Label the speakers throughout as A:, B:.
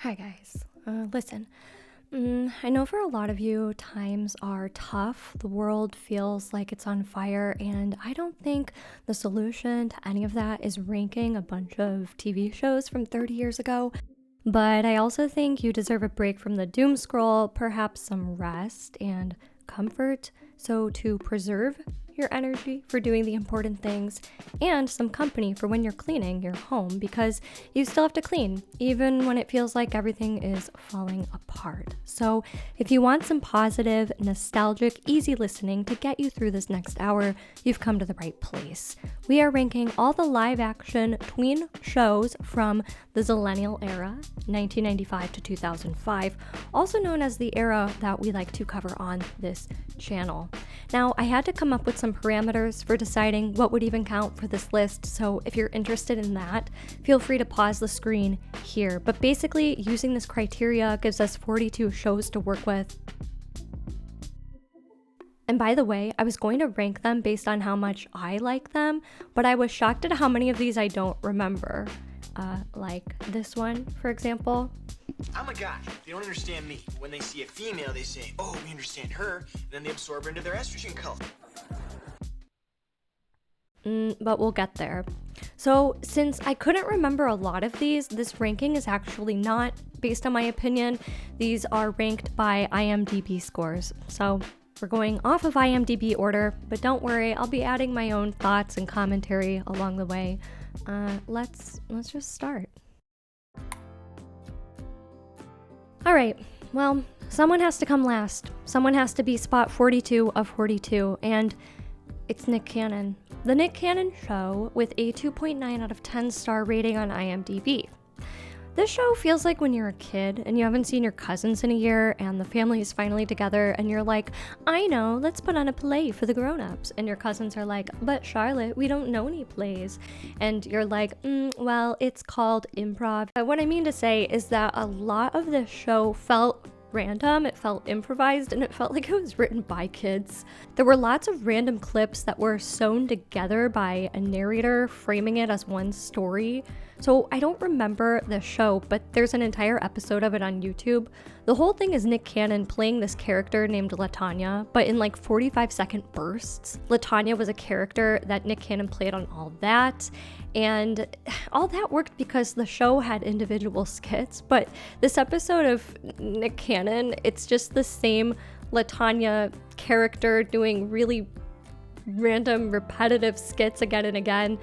A: Hi guys, listen, I know for a lot of you times are tough, the world feels like it's on fire, and I don't think the solution to any of that is ranking a bunch of TV shows from 30 years ago, but I also think you deserve a break from the doom scroll, perhaps some rest and comfort, so to preserve your energy for doing the important things, and some company for when you're cleaning your home, because you still have to clean, even when it feels like everything is falling apart. So if you want some positive, nostalgic, easy listening to get you through this next hour, you've come to the right place. We are ranking all the live action tween shows from the Zillennial era, 1995 to 2005, also known as the era that we like to cover on this channel. Now, I had to come up with some parameters for deciding what would even count for this list, so if you're interested in that, feel free to pause the screen here. But basically, using this criteria gives us 42 shows to work with. And by the way, I was going to rank them based on how much I like them, but I was shocked at how many of these I don't remember. Like this one, for example.
B: I'm a guy. They don't understand me. When they see a female, they say, oh, we understand her. And then they absorb her into their estrogen cult.
A: But we'll get there. So since I couldn't remember a lot of these, this ranking is actually not based on my opinion. These are ranked by iMDB scores. So we're going off of iMDB order, but don't worry, I'll be adding my own thoughts and commentary along the way. Let's just start. All right, well, someone has to come last. Someone has to be spot 42 of 42, and it's Nick Cannon. The Nick Cannon Show with a 2.9 out of 10 star rating on iMDb. This show feels like when you're a kid and you haven't seen your cousins in a year and the family is finally together and you're like, I know, let's put on a play for the grown-ups. And your cousins are like, but Charlotte, we don't know any plays. And you're like, well, it's called improv. But what I mean to say is that a lot of this show felt random, it felt improvised, and it felt like it was written by kids. There were lots of random clips that were sewn together by a narrator framing it as one story. So I don't remember the show, but there's an entire episode of it on YouTube. The whole thing is Nick Cannon playing this character named LaTanya, but in like 45-second bursts. LaTanya was a character that Nick Cannon played on All That, and all that worked because the show had individual skits, but this episode of Nick Cannon, it's just the same LaTanya character doing really random repetitive skits again and again.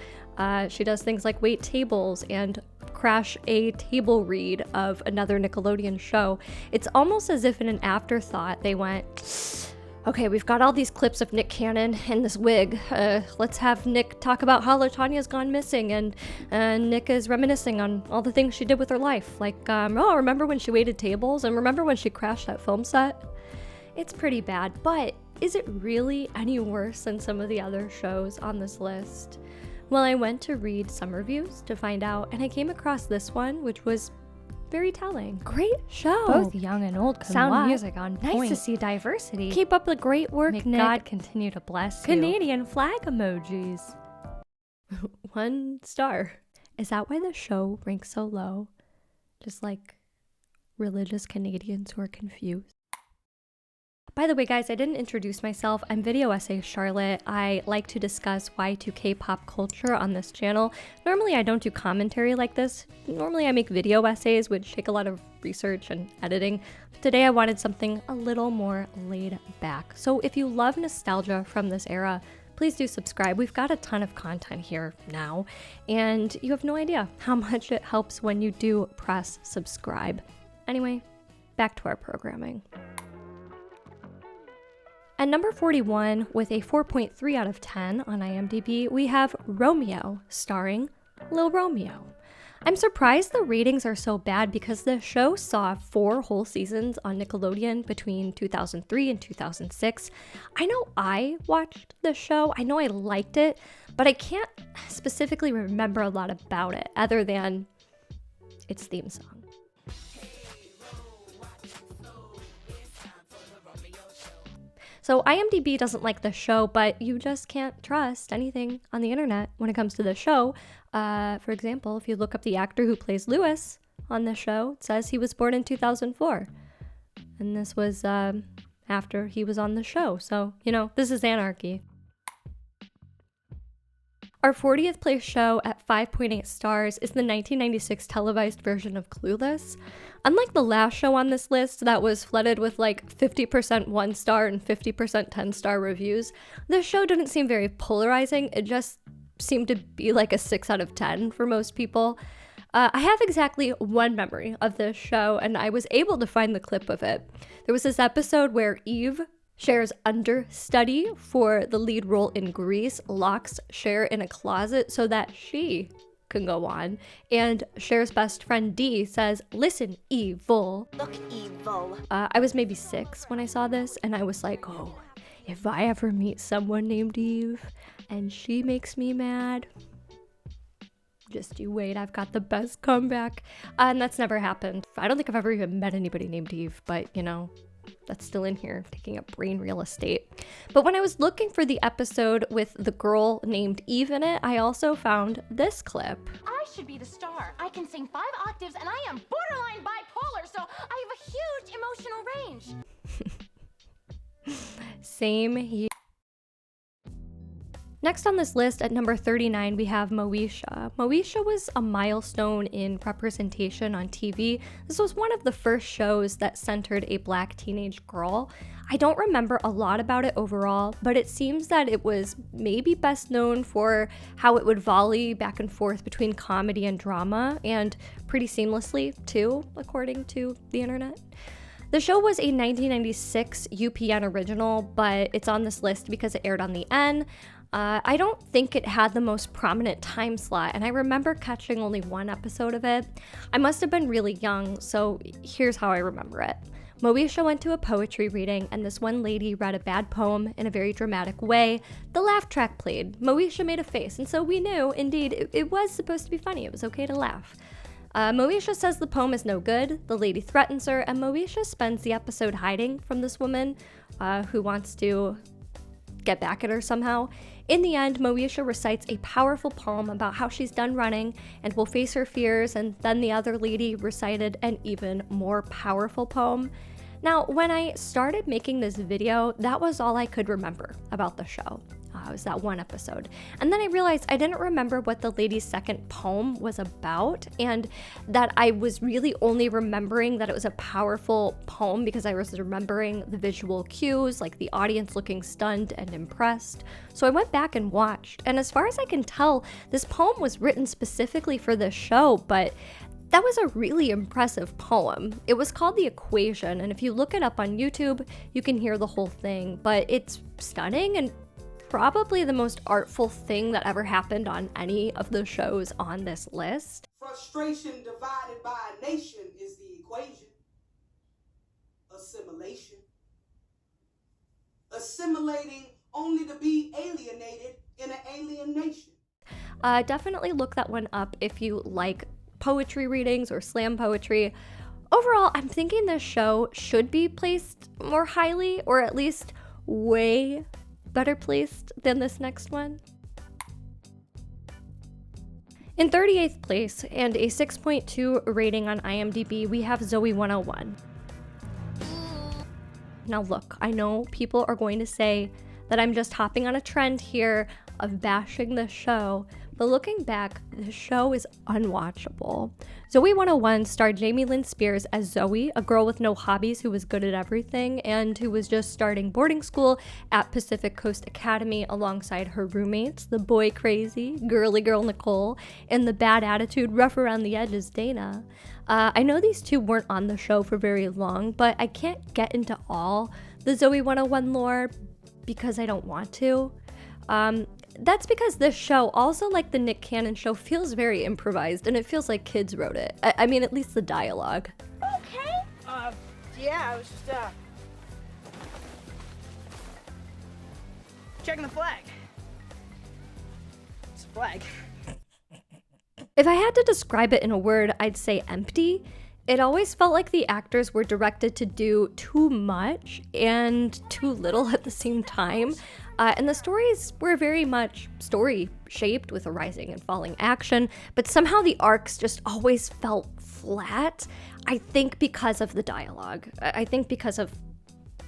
A: She does things like wait tables and crash a table read of another Nickelodeon show. It's almost as if in an afterthought they went, okay, we've got all these clips of Nick Cannon in this wig. Let's have Nick talk about how LaTanya's gone missing, and Nick is reminiscing on all the things she did with her life. Like, oh, remember when she waited tables? And remember when she crashed that film set? It's pretty bad, but is it really any worse than some of the other shows on this list? Well, I went to read some reviews to find out, and I came across this one, which was very telling. Great show.
C: Both young and old can
A: Sound
C: watch.
A: music on point.
C: Nice to see diversity.
A: Keep up the great work,
C: May
A: Nick.
C: God continue to bless you.
A: Canadian flag emojis. 1 star. Is that why the show ranks so low? Just like religious Canadians who are confused. By the way, guys, I didn't introduce myself. I'm Video Essay Charlotte. I like to discuss Y2K pop culture on this channel. Normally, I don't do commentary like this. Normally, I make video essays, which take a lot of research and editing. But today, I wanted something a little more laid back. So if you love nostalgia from this era, please do subscribe. We've got a ton of content here now, and you have no idea how much it helps when you do press subscribe. Anyway, back to our programming. At number 41, with a 4.3 out of 10 on iMDb, we have Romeo, starring Lil Romeo. I'm surprised the ratings are so bad because the show saw 4 whole seasons on Nickelodeon between 2003 and 2006. I know I watched the show, I know I liked it, but I can't specifically remember a lot about it other than its theme song. So IMDb doesn't like the show, but you just can't trust anything on the internet when it comes to the show. For example, if you look up the actor who plays Lewis, on the show. It says he was born in 2004. And this was after he was on the show. So, this is anarchy. Our 40th place show at 5.8 stars is the 1996 televised version of Clueless. Unlike the last show on this list that was flooded with like 50% 1-star and 50% 10-star reviews, this show didn't seem very polarizing. It just seemed to be like a 6 out of 10 for most people. I have exactly one memory of this show, and I was able to find the clip of it. There was this episode where Eve Cher's understudy for the lead role in Grease locks Cher in a closet so that she can go on. And Cher's best friend Dee says, "Listen, evil."
D: Look evil.
A: I was maybe 6 when I saw this, and I was like, oh, if I ever meet someone named Eve and she makes me mad, just you wait, I've got the best comeback. And that's never happened. I don't think I've ever even met anybody named Eve, but that's still in here, taking up brain real estate. But when I was looking for the episode with the girl named Eve in it, I also found this clip.
D: I should be the star. I can sing 5 octaves and I am borderline bipolar, so I have a huge emotional range.
A: Same here. Next on this list at number 39, we have Moesha. Moesha was a milestone in representation on TV. This was one of the first shows that centered a black teenage girl. I don't remember a lot about it overall, but it seems that it was maybe best known for how it would volley back and forth between comedy and drama, and pretty seamlessly too, according to the internet. The show was a 1996 UPN original, but it's on this list because it aired on the N. I don't think it had the most prominent time slot, and I remember catching only one episode of it. I must have been really young, so here's how I remember it. Moesha went to a poetry reading, and this one lady read a bad poem in a very dramatic way. The laugh track played. Moesha made a face, and so we knew, indeed, it was supposed to be funny. It was okay to laugh. Moesha says the poem is no good. The lady threatens her, and Moesha spends the episode hiding from this woman who wants to get back at her somehow. In the end, Moesha recites a powerful poem about how she's done running and will face her fears, and then the other lady recited an even more powerful poem. Now, when I started making this video, that was all I could remember about the show. It was that one episode. And then I realized I didn't remember what the lady's second poem was about, and that I was really only remembering that it was a powerful poem because I was remembering the visual cues, like the audience looking stunned and impressed. So I went back and watched, and as far as I can tell, this poem was written specifically for this show, but that was a really impressive poem. It was called The Equation, and if you look it up on YouTube, you can hear the whole thing, but it's stunning and probably the most artful thing that ever happened on any of the shows on this list.
E: Frustration divided by a nation is the equation. Assimilation. Assimilating only to be alienated in an alien nation.
A: Definitely look that one up if you like poetry readings or slam poetry. Overall, I'm thinking this show should be placed more highly, or at least way better placed than this next one. In 38th place and a 6.2 rating on iMDb, we have Zoey 101. Now look, I know people are going to say that I'm just hopping on a trend here of bashing this show, but looking back, the show is unwatchable. Zoey 101 starred Jamie Lynn Spears as Zoey, a girl with no hobbies who was good at everything and who was just starting boarding school at Pacific Coast Academy alongside her roommates, the boy crazy, girly girl Nicole, and the bad attitude, rough around the edges Dana. I know these two weren't on the show for very long, but I can't get into all the Zoey 101 lore because I don't want to. That's because this show, also like the Nick Cannon show, feels very improvised, and it feels like kids wrote it. I mean, at least the dialogue.
D: Okay.
F: Yeah, I was just, checking the flag. It's a flag.
A: If I had to describe it in a word, I'd say empty. It always felt like the actors were directed to do too much and too little at the same time. And the stories were very much story-shaped with a rising and falling action, but somehow the arcs just always felt flat. I think because of the dialogue. I think because of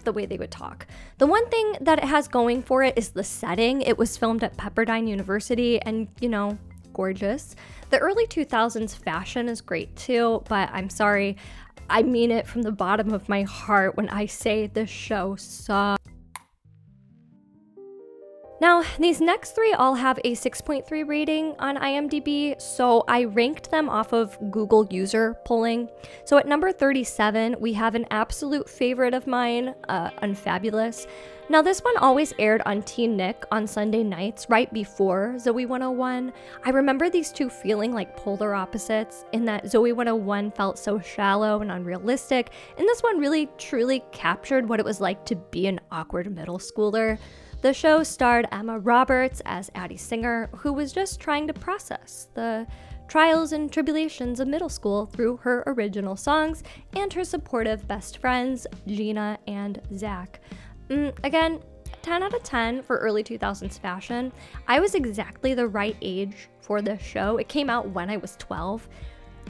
A: the way they would talk. The one thing that it has going for it is the setting. It was filmed at Pepperdine University and, you know, gorgeous. The early 2000s fashion is great too, but I'm sorry, I mean it from the bottom of my heart when I say this show sucks. Now, these next three all have a 6.3 rating on iMDb, so I ranked them off of Google user polling. So at number 37, we have an absolute favorite of mine, Unfabulous. Now, this one always aired on Teen Nick on Sunday nights, right before Zoey 101. I remember these two feeling like polar opposites, in that Zoey 101 felt so shallow and unrealistic, and this one really, truly captured what it was like to be an awkward middle schooler. The show starred Emma Roberts as Addie Singer, who was just trying to process the trials and tribulations of middle school through her original songs and her supportive best friends, Gina and Zack. Again, 10 out of 10 for early 2000s fashion. I was exactly the right age for this show. It came out when I was 12,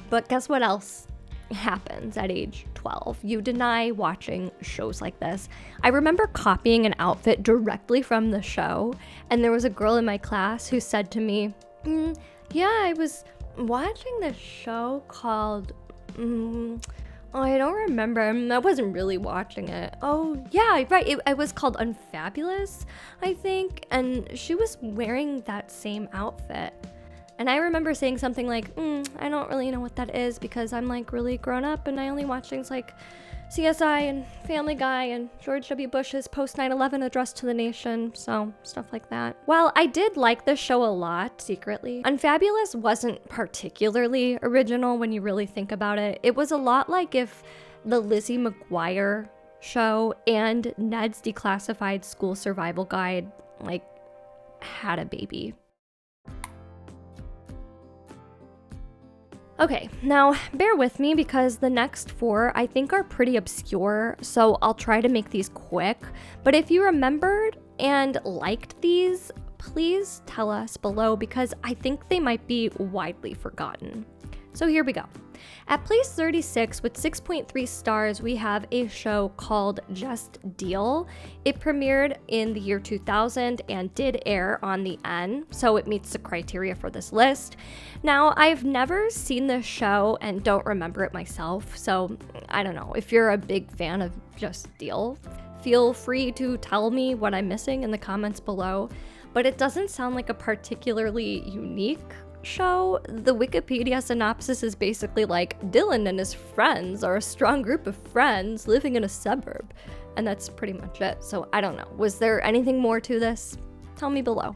A: but guess what else happens at age 12? You deny watching shows like this. I remember copying an outfit directly from the show, and there was a girl in my class who said to me, yeah, I was watching this show called, I don't remember. I wasn't really watching it. Oh, yeah, right. It was called Unfabulous, I think, and she was wearing that same outfit. And I remember saying something like, I don't really know what that is because I'm like really grown up and I only watch things like CSI and Family Guy and George W. Bush's post 9/11 address to the nation, so stuff like that. While I did like this show a lot secretly, Unfabulous wasn't particularly original when you really think about it. It was a lot like if the Lizzie McGuire show and Ned's Declassified School Survival Guide like had a baby. Okay, now bear with me because the next four I think are pretty obscure, so I'll try to make these quick. But if you remembered and liked these, please tell us below because I think they might be widely forgotten. So here we go. At place 36 with 6.3 stars, we have a show called Just Deal. It premiered in the year 2000 and did air on the N, so it meets the criteria for this list. Now, I've never seen this show and don't remember it myself, so I don't know. If you're a big fan of Just Deal, feel free to tell me what I'm missing in the comments below, but it doesn't sound like a particularly unique show. The Wikipedia synopsis is basically like Dylan and his friends are a strong group of friends living in a suburb, and that's pretty much it. So I don't know. Was there anything more to this? Tell me below.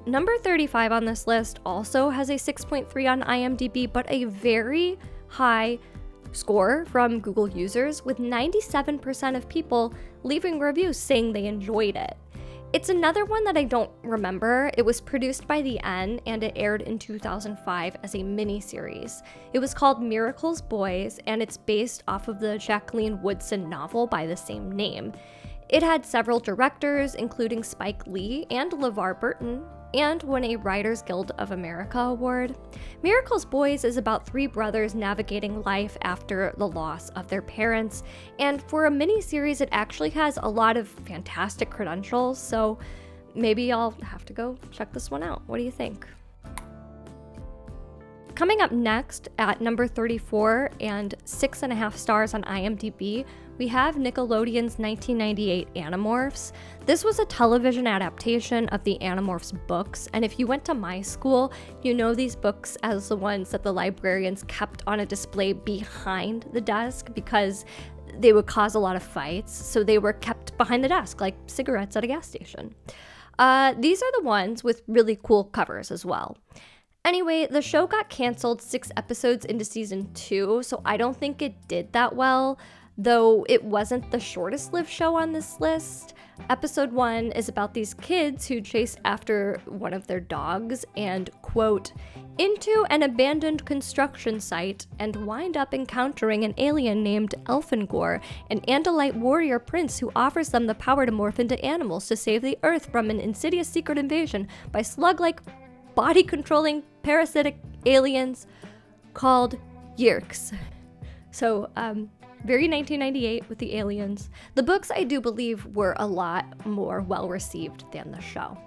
A: Number 35 on this list also has a 6.3 on iMDb, but a very high score from Google users, with 97% of people leaving reviews saying they enjoyed it. It's another one that I don't remember. It was produced by the N and it aired in 2005 as a mini-series. It was called Miracle's Boys and it's based off of the Jacqueline Woodson novel by the same name. It had several directors, including Spike Lee and LeVar Burton, and won a Writers Guild of America award. Miracle's Boys is about three brothers navigating life after the loss of their parents, and for a mini-series it actually has a lot of fantastic credentials, so maybe I'll have to go check this one out. What do you think? Coming up next at number 34 and 6.5 stars on iMDb, we have Nickelodeon's 1998 Animorphs. This was a television adaptation of the Animorphs books, and if you went to my school, you know these books as the ones that the librarians kept on a display behind the desk because they would cause a lot of fights, so they were kept behind the desk like cigarettes at a gas station. These are the ones with really cool covers as well. Anyway, the show got canceled 6 episodes into season 2, so I don't think it did that well, though it wasn't the shortest lived show on this list. Episode 1 is about these kids who chase after one of their dogs and, quote, into an abandoned construction site and wind up encountering an alien named Elfangor, an Andalite warrior prince who offers them the power to morph into animals to save the Earth from an insidious secret invasion by slug-like, body-controlling, parasitic aliens called Yeerks. So, very 1998 with the aliens. The books, I do believe, were a lot more well-received than the show.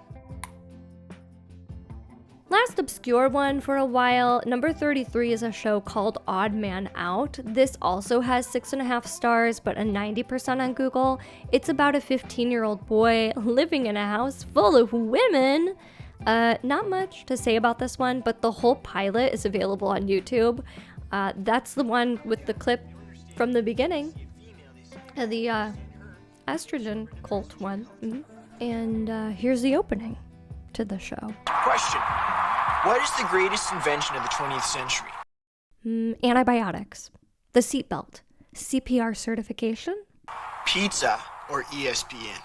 A: Last obscure one for a while, number 33 is a show called Odd Man Out. This also has 6.5 stars, but a 90% on Google. It's about a 15-year-old boy living in a house full of women. Not much to say about this one, but the whole pilot is available on YouTube. That's the one with the clip from the beginning, the estrogen cult one. And here's the opening to the show.
B: Question. What is the greatest invention of the 20th century?
A: Antibiotics, the seatbelt, CPR certification.
B: Pizza or ESPN?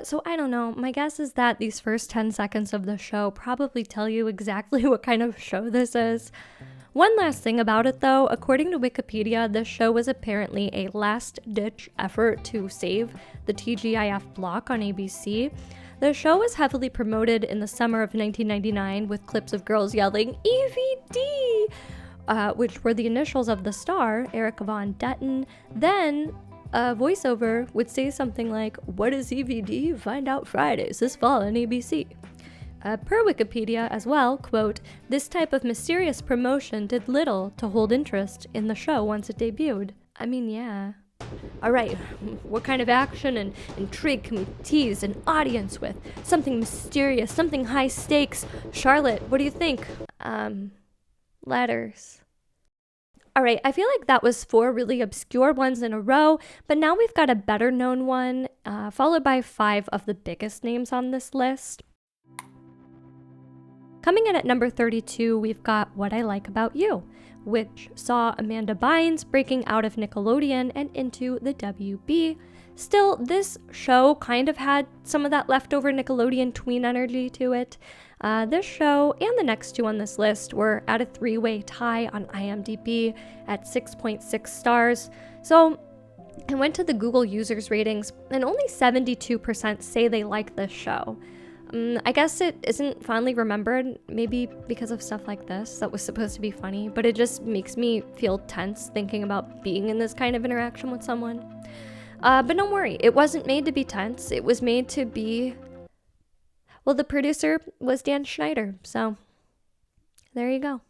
A: So I don't know. My guess is that these first 10 seconds of the show probably tell you exactly what kind of show this is. One last thing about it though, according to Wikipedia, this show was apparently a last-ditch effort to save the TGIF block on ABC. The show was heavily promoted in the summer of 1999 with clips of girls yelling, EVD! Which were the initials of the star, Erica Von Detten. Then a voiceover would say something like, "What is EVD? Find out Fridays this fall on ABC." Per Wikipedia as well, quote, "This type of mysterious promotion did little to hold interest in the show once it debuted." I mean, yeah. Alright, what kind of action and intrigue can we tease an audience with? Something mysterious, something high stakes. Charlotte, what do you think? Letters. Alright, I feel like that was 4 really obscure ones in a row, but now we've got a better known one, followed by 5 of the biggest names on this list. Coming in at number 32, we've got What I Like About You, which saw Amanda Bynes breaking out of Nickelodeon and into the WB. Still, this show kind of had some of that leftover Nickelodeon tween energy to it. This show and the next 2 on this list were at a 3-way tie on iMDB at 6.6 stars. So I went to the Google users ratings and only 72% say they like this show. I guess it isn't fondly remembered, maybe because of stuff like this that was supposed to be funny, but it just makes me feel tense thinking about being in this kind of interaction with someone. But don't worry, it wasn't made to be tense. It was made to be... Well, the producer was Dan Schneider, so there you go.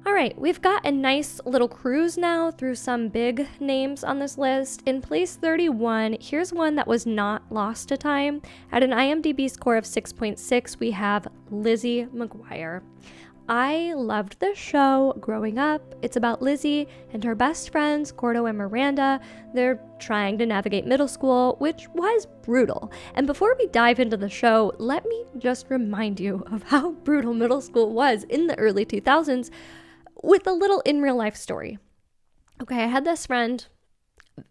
A: Alright, we've got a nice little cruise now through some big names on this list. In place 31, here's one that was not lost to time. At an IMDb score of 6.6, we have Lizzie McGuire. I loved this show growing up. It's about Lizzie and her best friends, Gordo and Miranda. They're trying to navigate middle school, which was brutal. And before we dive into the show, let me just remind you of how brutal middle school was in the early 2000s with a little in real life story. Okay, I had this friend,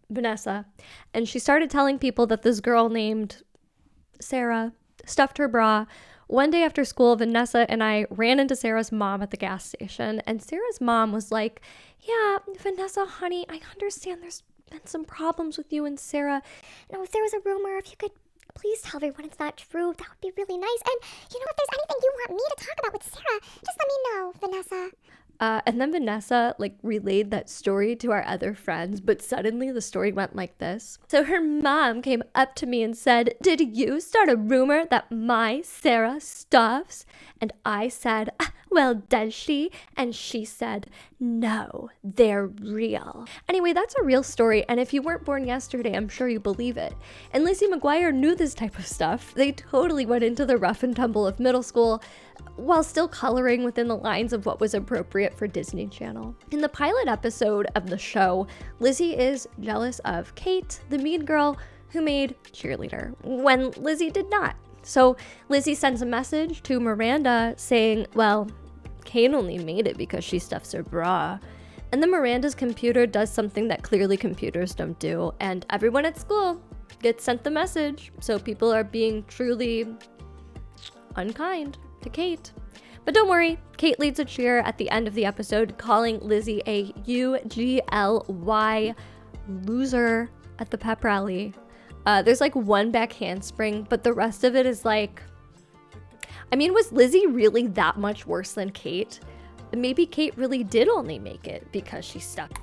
A: Vanessa, and she started telling people that this girl named Sarah stuffed her bra. One day after school, Vanessa and I ran into Sarah's mom at the gas station, and Sarah's mom was like, "Yeah, Vanessa, honey, I understand there's been some problems with you and Sarah.
F: You know, if there was a rumor, if you could please tell everyone it's not true, that would be really nice. And, you know, if there's anything you want me to talk about with Sarah, just let me know, Vanessa."
A: And then Vanessa relayed that story to our other friends, but suddenly the story went like this. So her mom came up to me and said, "Did you start a rumor that my Sarah stuffs?" And I said, "Well, does she?" And she said, "No, they're real." Anyway, that's a real story, and if you weren't born yesterday, I'm sure you believe it. And Lizzie McGuire knew this type of stuff. They totally went into the rough and tumble of middle school, while still coloring within the lines of what was appropriate for Disney Channel. In the pilot episode of the show, Lizzie is jealous of Kate, the mean girl who made cheerleader, when Lizzie did not. So Lizzie sends a message to Miranda saying, well, Kate only made it because she stuffs her bra. And then Miranda's computer does something that clearly computers don't do, and everyone at school gets sent the message. So people are being truly unkind to Kate. But don't worry, Kate leads a cheer at the end of the episode, calling Lizzie a UGLY loser at the pep rally. There's like one back handspring, but the rest of it is like, I mean, was Lizzie really that much worse than Kate? Maybe Kate really did only make it because she stuck.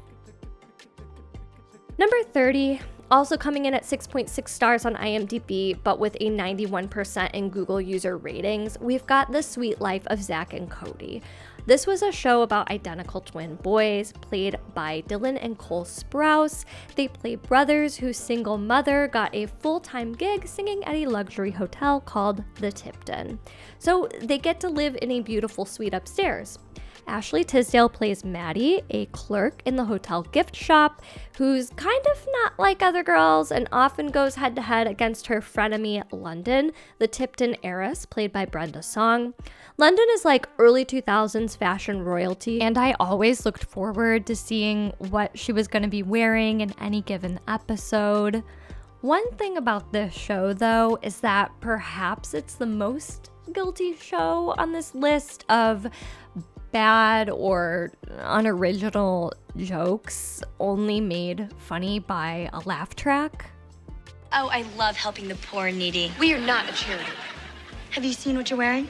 A: Number 30, also coming in at 6.6 stars on IMDb, but with a 91% in Google user ratings, we've got The Sweet Life of Zack and Cody. This was a show about identical twin boys, played by Dylan and Cole Sprouse. They play brothers whose single mother got a full-time gig singing at a luxury hotel called The Tipton. So they get to live in a beautiful suite upstairs. Ashley Tisdale plays Maddie, a clerk in the hotel gift shop, who's kind of not like other girls and often goes head-to-head against her frenemy London, the Tipton heiress, played by Brenda Song. London is like early 2000s fashion royalty,
C: And I always looked forward to seeing what she was going to be wearing in any given episode. One thing about this show, though, is that perhaps it's the most guilty show on this list of bad or unoriginal jokes only made funny by a laugh track.
G: Oh, I love helping the poor and needy.
H: We are not a charity.
G: Have you seen what you're wearing?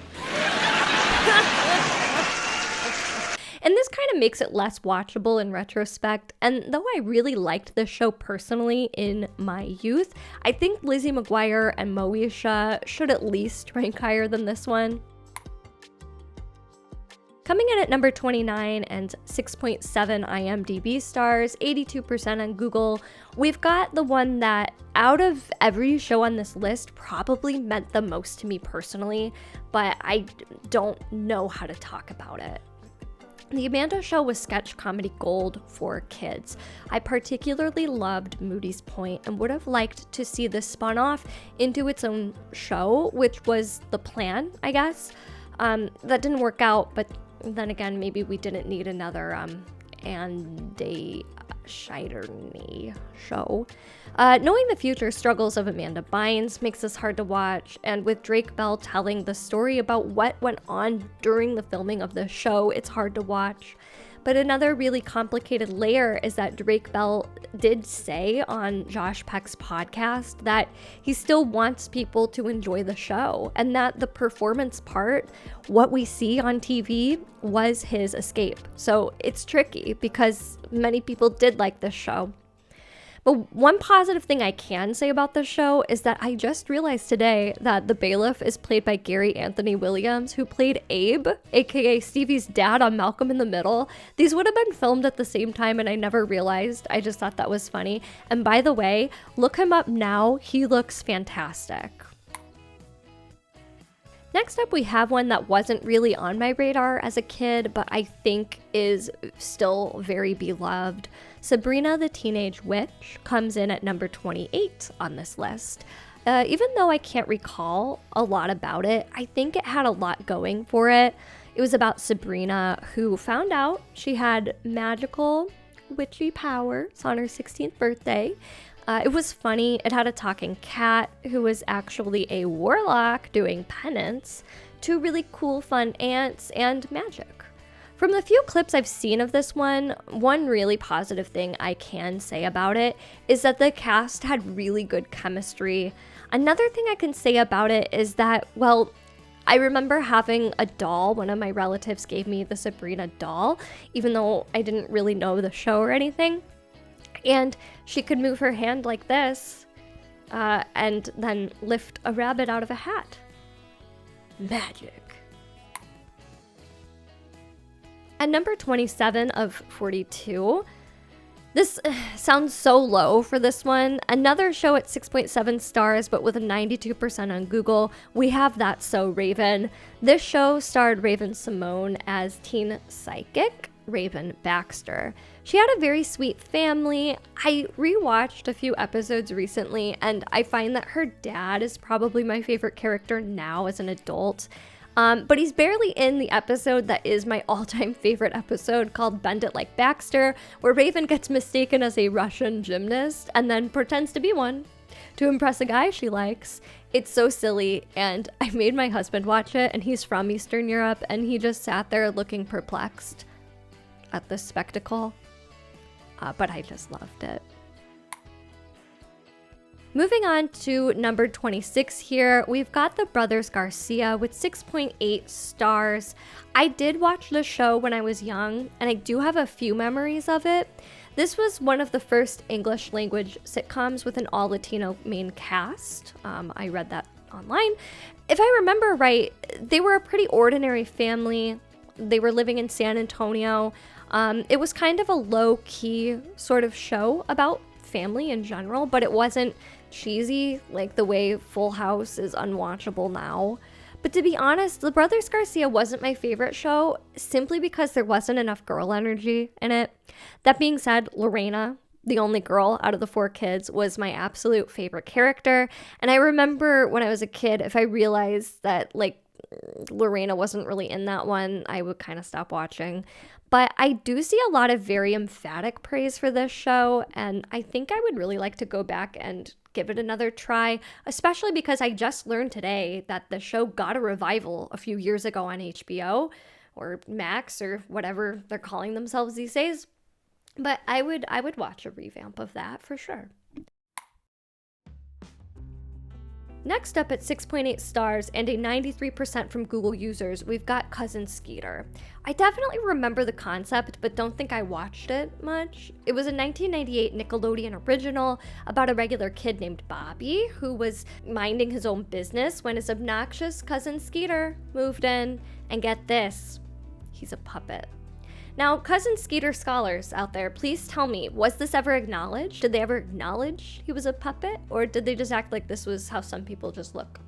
A: And this kind of makes it less watchable in retrospect. And though I really liked this show personally in my youth, I think Lizzie McGuire and Moesha should at least rank higher than this one. Coming in at number 29 and 6.7 IMDb stars, 82% on Google, we've got the one that out of every show on this list probably meant the most to me personally, but I don't know how to talk about it. The Amanda Show was sketch comedy gold for kids. I particularly loved Moody's Point and would have liked to see this spun off into its own show, which was the plan, I guess. That didn't work out, but then again, maybe we didn't need another Andy Scheiderney show. Knowing the future struggles of Amanda Bynes makes this hard to watch, and with Drake Bell telling the story about what went on during the filming of the show, it's hard to watch. But another really complicated layer is that Drake Bell did say on Josh Peck's podcast that he still wants people to enjoy the show, and that the performance part, what we see on TV, was his escape. So it's tricky because many people did like this show. But one positive thing I can say about this show is that I just realized today that the bailiff is played by Gary Anthony Williams, who played Abe, aka Stevie's dad on Malcolm in the Middle. These would have been filmed at the same time and I never realized. I just thought that was funny. And by the way, look him up now. He looks fantastic. Next up, we have one that wasn't really on my radar as a kid, but I think is still very beloved. Sabrina the Teenage Witch comes in at number 28 on this list. Even though I can't recall a lot about it, I think it had a lot going for it. It was about Sabrina, who found out she had magical witchy powers on her 16th birthday. It was funny. It had a talking cat who was actually a warlock doing penance, 2 really cool fun aunts, and magic. From the few clips I've seen of this one really positive thing I can say about it is that the cast had really good chemistry. Another thing I can say about it is that, well, I remember having a doll. One of my relatives gave me the Sabrina doll, even though I didn't really know the show or anything. And she could move her hand like this, and then lift a rabbit out of a hat. Magic. At number 27 of 42, this sounds so low for this one. Another show at 6.7 stars, but with a 92% on Google, we have That's So Raven. This show starred Raven Simone as teen psychic Raven Baxter. She had a very sweet family. I rewatched a few episodes recently, and I find that her dad is probably my favorite character now as an adult. But he's barely in the episode that is my all-time favorite episode, called Bend It Like Baxter, where Raven gets mistaken as a Russian gymnast and then pretends to be one
C: to impress a guy she likes. It's so silly, and I made my husband watch it, and he's from Eastern Europe, and he just sat there looking perplexed at this spectacle. But I just loved it. Moving on to number 26 here, we've got the Brothers Garcia with 6.8 stars. I did watch the show when I was young, and I do have a few memories of it. This was one of the first English language sitcoms with an all-Latino main cast. I read that online. If I remember right, they were a pretty ordinary family. They were living in San Antonio. It was kind of a low-key sort of show about family in general, but it wasn't cheesy like the way Full House is unwatchable now. But to be honest, The Brothers Garcia wasn't my favorite show simply because there wasn't enough girl energy in it. That being said, Lorena, the only girl out of the 4 kids, was my absolute favorite character. And I remember when I was a kid, if I realized that like Lorena wasn't really in that one, I would kind of stop watching. But I do see a lot of very emphatic praise for this show, and I think I would really like to go back and give it another try, especially because I just learned today that the show got a revival a few years ago on HBO, or Max, or whatever they're calling themselves these days. But I would watch a revamp of that for sure. Next up at 6.8 stars and a 93% from Google users, we've got Cousin Skeeter. I definitely remember the concept, but don't think I watched it much. It was a 1998 Nickelodeon original about a regular kid named Bobby who was minding his own business when his obnoxious cousin Skeeter moved in, and get this, he's a puppet. Now, Cousin Skeeter scholars out there, please tell me, was this ever acknowledged? Did they ever acknowledge he was a puppet? Or did they just act like this was how some people just look?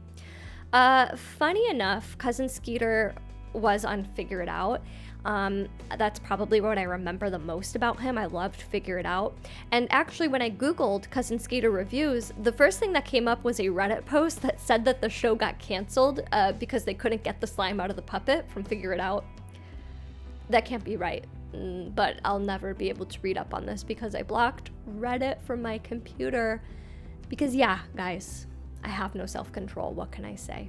C: Funny enough, Cousin Skeeter was on Figure It Out. That's probably what I remember the most about him. I loved Figure It Out. And actually, when I Googled Cousin Skeeter reviews, the first thing that came up was a Reddit post that said that the show got canceled because they couldn't get the slime out of the puppet from Figure It Out. That can't be right, but I'll never be able to read up on this because I blocked Reddit from my computer. Because yeah, guys, I have no self-control. What can I say?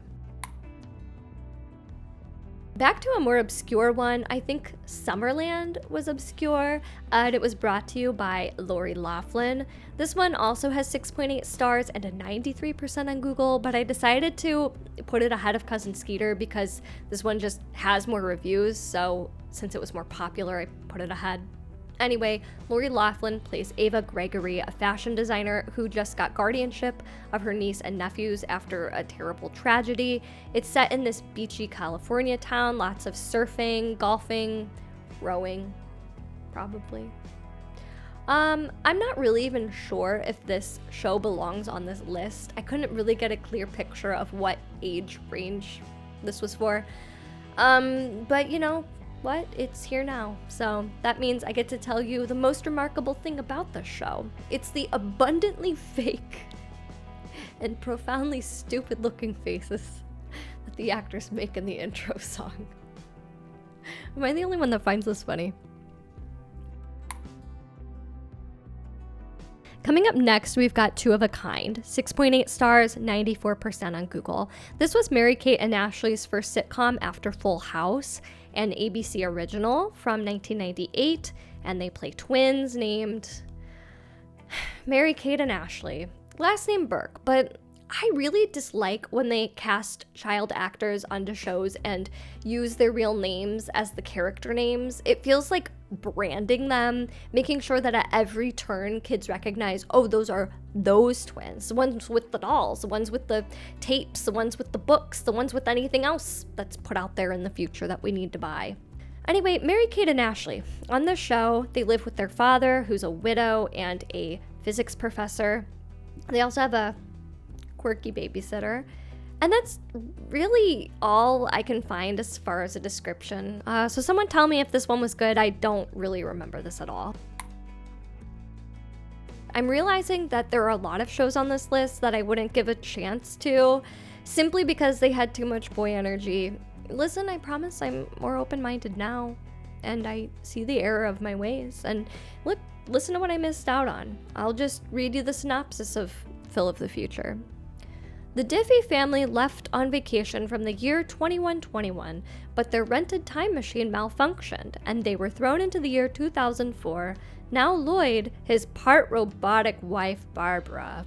C: Back to a more obscure one, I think Summerland was obscure, and it was brought to you by Lori Loughlin. This one also has 6.8 stars and a 93% on Google, but I decided to put it ahead of Cousin Skeeter because this one just has more reviews, so since it was more popular, I put it ahead. Anyway, Lori Loughlin plays Ava Gregory, a fashion designer who just got guardianship of her niece and nephews after a terrible tragedy. It's set in this beachy California town, lots of surfing, golfing, rowing, probably. I'm not really even sure if this show belongs on this list. I couldn't really get a clear picture of what age range this was for. But you know what? It's here now. So that means I get to tell you the most remarkable thing about the show. It's the abundantly fake and profoundly stupid looking faces that the actors make in the intro song. Am I the only one that finds this funny? Coming up next, we've got Two of a Kind, 6.8 stars, 94% on Google. This was Mary-Kate and Ashley's first sitcom after Full House, an ABC original from 1998, and they play twins named Mary-Kate and Ashley. Last name Burke, but I really dislike when they cast child actors onto shows and use their real names as the character names. It feels like branding them, making sure that at every turn kids recognize, oh, those are those twins, the ones with the dolls, the ones with the tapes, the ones with the books, the ones with anything else that's put out there in the future that we need to buy. Anyway, Mary-Kate and Ashley. On the show, they live with their father, who's a widow and a physics professor. They also have a quirky babysitter. And that's really all I can find as far as a description. So someone tell me if this one was good. I don't really remember this at all. I'm realizing that there are a lot of shows on this list that I wouldn't give a chance to, simply because they had too much boy energy. Listen, I promise I'm more open-minded now, and I see the error of my ways. And look, listen to what I missed out on. I'll just read you the synopsis of
A: Phil of the future. The Diffie family left on vacation from the year 2121, but their rented time machine malfunctioned, and they were thrown into the year 2004. Now Lloyd, his part robotic wife Barbara,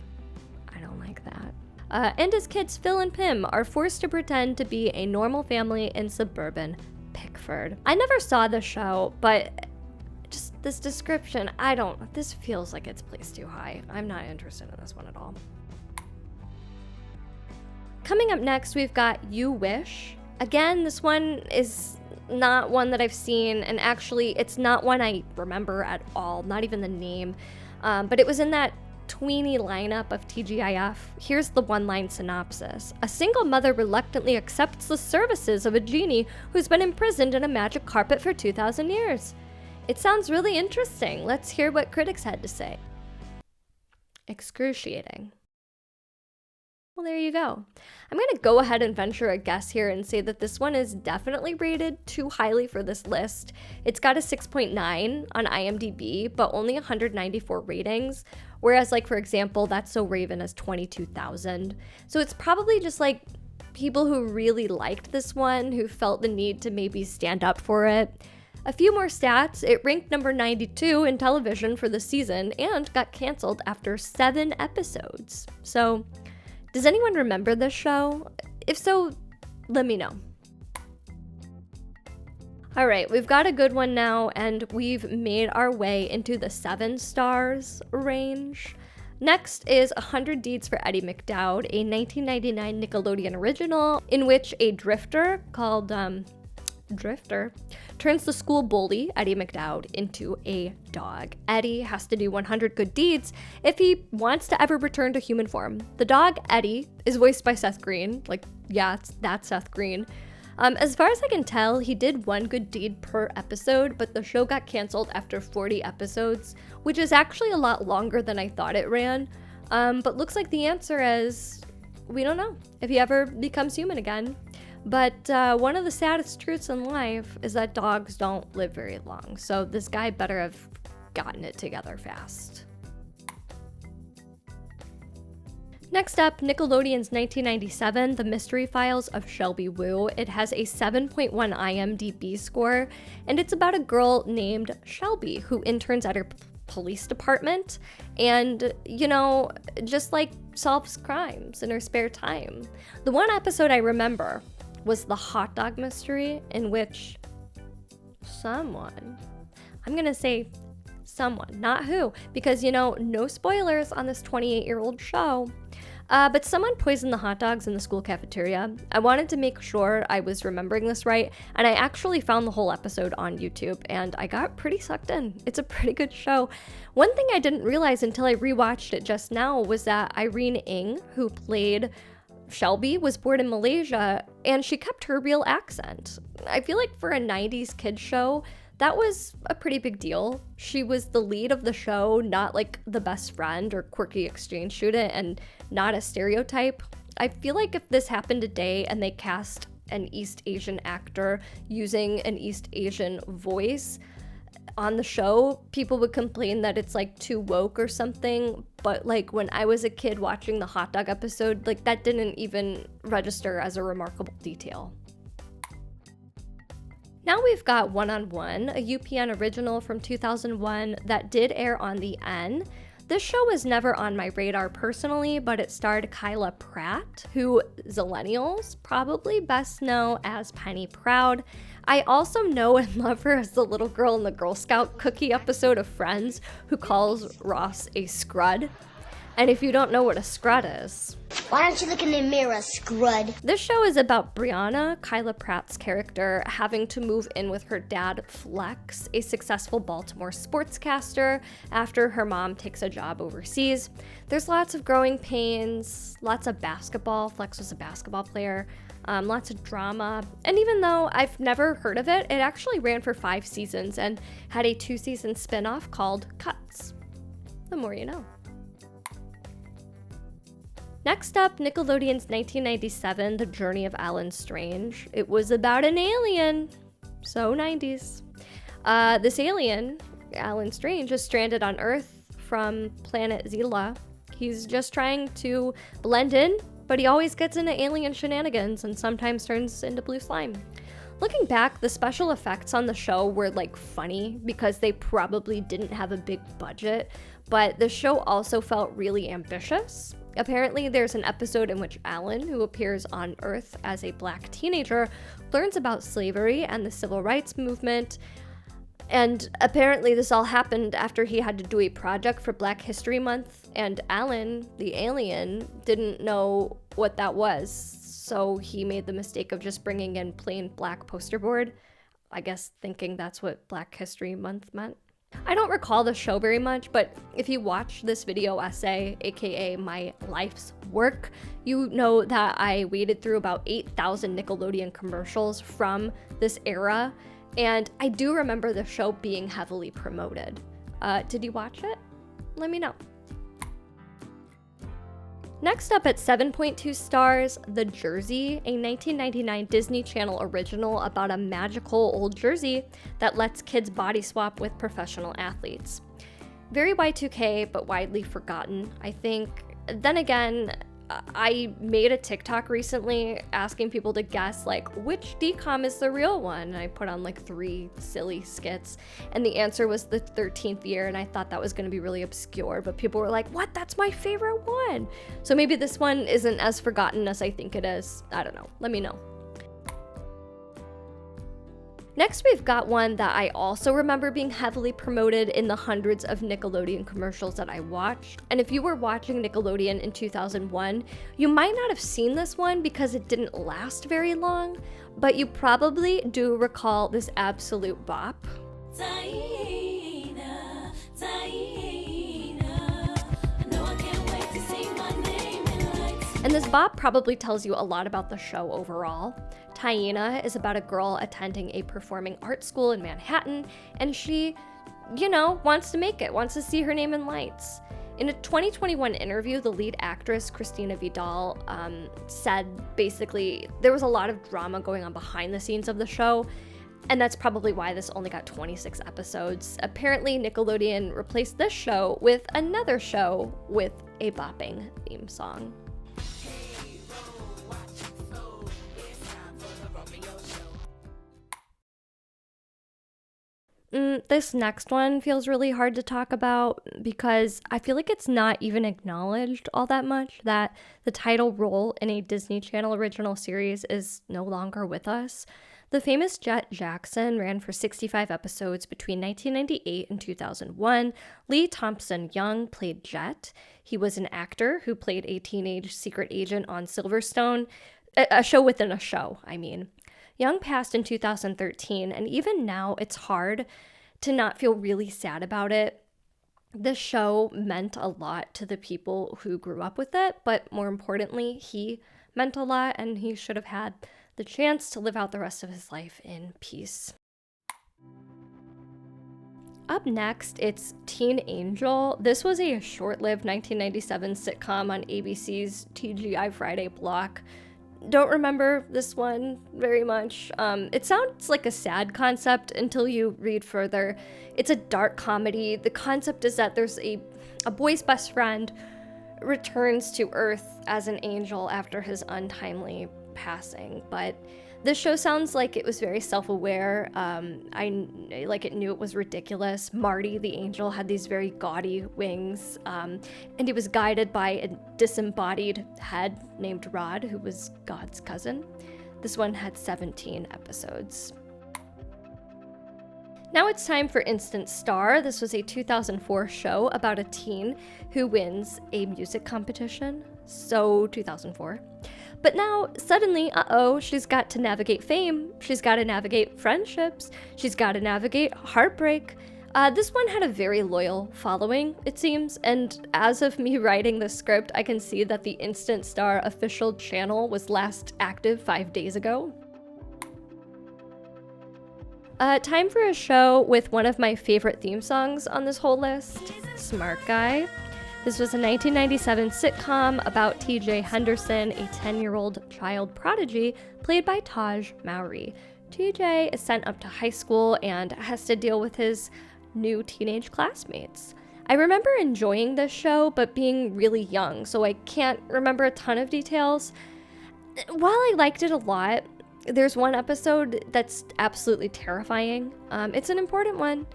A: I don't like that, and his kids Phil and Pim are forced to pretend to be a normal family in suburban Pickford. I never saw the show, but just this description, this feels like it's placed too high. I'm not interested in this one at all. Coming up next, we've got You Wish. Again, this one is not one that I've seen, and actually, it's not one I remember at all, not even the name. But it was in that tweeny lineup of TGIF. Here's the one-line synopsis. A single mother reluctantly accepts the services of a genie who's been imprisoned in a magic carpet for 2,000 years. It sounds really interesting. Let's hear what critics had to say. Excruciating. Well, there you go. I'm going to go ahead and venture a guess here and say that this one is definitely rated too highly for this list. It's got a 6.9 on IMDb, but only 194 ratings, whereas, like, for example, That's So Raven has 22,000. So it's probably just, like, people who really liked this one, who felt the need to maybe stand up for it. A few more stats, it ranked number 92 in television for the season and got canceled after 7 episodes. So, does anyone remember this show? If so, let me know. All right, we've got a good one now, and we've made our way into the 7 stars range. Next is 100 Deeds for Eddie McDowd, a 1999 Nickelodeon original in which a drifter called Drifter turns the school bully, Eddie McDowd, into a dog. Eddie has to do 100 good deeds if he wants to ever return to human form. The dog, Eddie, is voiced by Seth Green. Like, yeah, that's Seth Green. As far as I can tell, he did 1 good deed per episode, but the show got canceled after 40 episodes, which is actually a lot longer than I thought it ran. But looks like the answer is, we don't know if he ever becomes human again. But one of the saddest truths in life is that dogs don't live very long, so this guy better have gotten it together fast. Next up, Nickelodeon's 1997, The Mystery Files of Shelby Woo. It has a 7.1 IMDb score, and it's about a girl named Shelby who interns at her police department and, you know, just like solves crimes in her spare time. The one episode I remember was the hot dog mystery, in which someone, I'm gonna say someone, not who, because, you know, no spoilers on this 28-year-old show, but someone poisoned the hot dogs in the school cafeteria. I wanted to make sure I was remembering this right, and I actually found the whole episode on YouTube, and I got pretty sucked in. It's a pretty good show. One thing I didn't realize until I rewatched it just now was that Irene Ng, who played Shelby, was born in Malaysia, and she kept her real accent. I feel like for a 90s kids show, that was a pretty big deal. She was the lead of the show, not like the best friend or quirky exchange student, and not a stereotype. I feel like if this happened today and they cast an East Asian actor using an East Asian voice on the show, people would complain that it's like too woke or something. But like when I was a kid watching the hot dog episode, like that didn't even register as a remarkable detail. Now we've got One-on-One, a UPN original from 2001 that did air on the N. This show was never on my radar personally, but it starred Kyla Pratt, who Zillennials probably best know as Penny Proud. I also know and love her as the little girl in the Girl Scout cookie episode of Friends who calls Ross a scrud. And if you don't know what a scrud is,
F: Why don't you look in the mirror, scrud?
A: This show is about Brianna, Kyla Pratt's character, having to move in with her dad, Flex, a successful Baltimore sportscaster, after her mom takes a job overseas. There's lots of growing pains, lots of basketball. Flex was a basketball player. Lots of drama. And even though I've never heard of it, it actually ran for 5 seasons and had a 2-season spin-off called Cuts. The more you know. Next up, Nickelodeon's 1997, The Journey of Alan Strange. It was about an alien. So 90s. This alien, Alan Strange, is stranded on Earth from planet Zila. He's just trying to blend in, but he always gets into alien shenanigans and sometimes turns into blue slime. Looking back, the special effects on the show were like funny because they probably didn't have a big budget, but the show also felt really ambitious. Apparently, there's an episode in which Alan, who appears on Earth as a black teenager, learns about slavery and the civil rights movement. And apparently this all happened after he had to do a project for Black History Month, and Alan, the alien, didn't know what that was, so he made the mistake of just bringing in plain black poster board, I guess thinking that's what Black History Month meant. I don't recall the show very much, but if you watch this video essay, aka my life's work, you know that I waded through about 8,000 Nickelodeon commercials from this era, and I do remember the show being heavily promoted. Did you watch it? Let me know. Next up at 7.2 stars, The Jersey, a 1999 Disney Channel original about a magical old Jersey that lets kids body swap with professional athletes. Very Y2K, but widely forgotten, I think. Then again, I made a TikTok recently asking people to guess like which DCOM is the real one, and I put on like 3 silly skits, and the answer was the 13th year, and I thought that was going to be really obscure, but people were like, what, that's my favorite one. So maybe this one isn't as forgotten as I think it is. I don't know, let me know. Next, we've got one that I also remember being heavily promoted in the hundreds of Nickelodeon commercials that I watched. And if you were watching Nickelodeon in 2001, you might not have seen this one because it didn't last very long, but you probably do recall this absolute bop.
H: Taina, Taina, I know I can't wait to see my name in lights.
A: And this bop probably tells you a lot about the show overall. Taina is about a girl attending a performing arts school in Manhattan, and she, wants to make it, wants to see her name in lights. In a 2021 interview, the lead actress, Christina Vidal, said basically there was a lot of drama going on behind the scenes of the show, and that's probably why this only got 26 episodes. Apparently, Nickelodeon replaced this show with another show with a bopping theme song. This next one feels really hard to talk about because I feel like it's not even acknowledged all that much that the title role in a Disney Channel original series is no longer with us. The famous Jett Jackson ran for 65 episodes between 1998 and 2001. Lee Thompson Young played Jett. He was an actor who played a teenage secret agent on Silverstone, a show within a show, I mean. Young passed in 2013, and even now it's hard to not feel really sad about it. This show meant a lot to the people who grew up with it, but more importantly, he meant a lot, and he should have had the chance to live out the rest of his life in peace. Up next, it's Teen Angel. This was a short-lived 1997 sitcom on ABC's TGI Friday block. Don't remember this one very much. It sounds like a sad concept until you read further. It's a dark comedy. The concept is that there's a boy's best friend returns to Earth as an angel after his untimely passing, but this show sounds like it was very self-aware. It knew it was ridiculous. Marty, the angel, had these very gaudy wings, and he was guided by a disembodied head named Rod, who was God's cousin. This one had 17 episodes. Now it's time for Instant Star. This was a 2004 show about a teen who wins a music competition. So 2004. But now, suddenly, she's got to navigate fame, she's got to navigate friendships, she's got to navigate heartbreak. This one had a very loyal following, it seems, and as of me writing the script, I can see that the Instant Star official channel was last active 5 days ago. Time for a show with one of my favorite theme songs on this whole list, Smart Guy. This was a 1997 sitcom about TJ Henderson, a 10-year-old child prodigy played by Taj Mowry. TJ is sent up to high school and has to deal with his new teenage classmates.
C: I remember enjoying this show, but being really young, so I can't remember a ton of details. While I liked it a lot, there's one episode that's absolutely terrifying. It's an important one.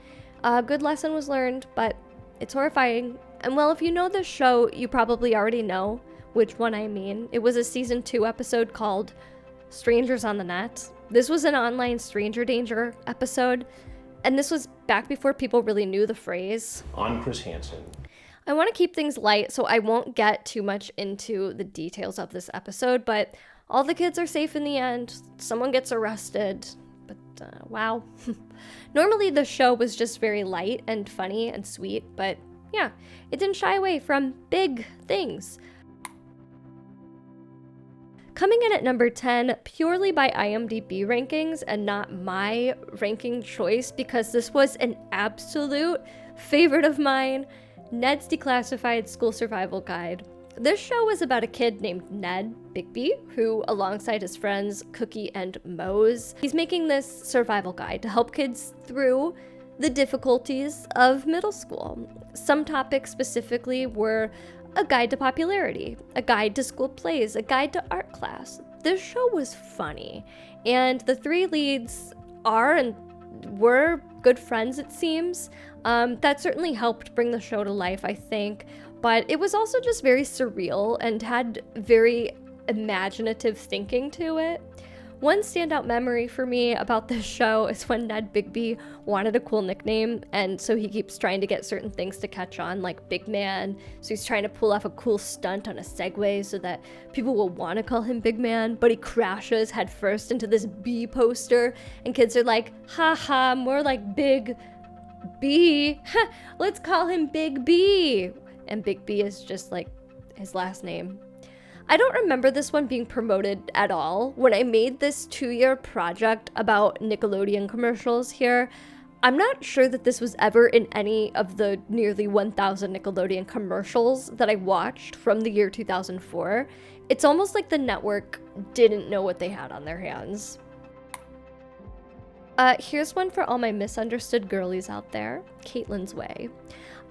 C: A good lesson was learned, but it's horrifying. And well, if you know this show, you probably already know which one I mean. It was a season 2 episode called Strangers on the Net. This was an online stranger danger episode, and this was back before people really knew the phrase.
I: On Chris Hansen.
C: I want to keep things light, so I won't get too much into the details of this episode, but all the kids are safe in the end. Someone gets arrested, but wow. Normally the show was just very light and funny and sweet, but yeah, it didn't shy away from big things. Coming in at number 10, purely by IMDb rankings and not my ranking choice, because this was an absolute favorite of mine, Ned's Declassified School Survival Guide. This show was about a kid named Ned Bigby, who, alongside his friends Cookie and Mose, he's making this survival guide to help kids through the difficulties of middle school. Some topics specifically were a guide to popularity, a guide to school plays, a guide to art class. This show was funny, and the 3 leads are and were good friends, it seems. That certainly helped bring the show to life, I think, but it was also just very surreal and had very imaginative thinking to it. One standout memory for me about this show is when Ned Bigby wanted a cool nickname, and so he keeps trying to get certain things to catch on, like Big Man. So he's trying to pull off a cool stunt on a Segway so that people will want to call him Big Man, but he crashes headfirst into this B poster, and kids are like, haha, more like Big B. Let's call him Big B. And Big B is just like his last name. I don't remember this one being promoted at all. When I made this 2-year project about Nickelodeon commercials here, I'm not sure that this was ever in any of the nearly 1,000 Nickelodeon commercials that I watched from the year 2004. It's almost like the network didn't know what they had on their hands. Here's one for all my misunderstood girlies out there, Caitlin's Way.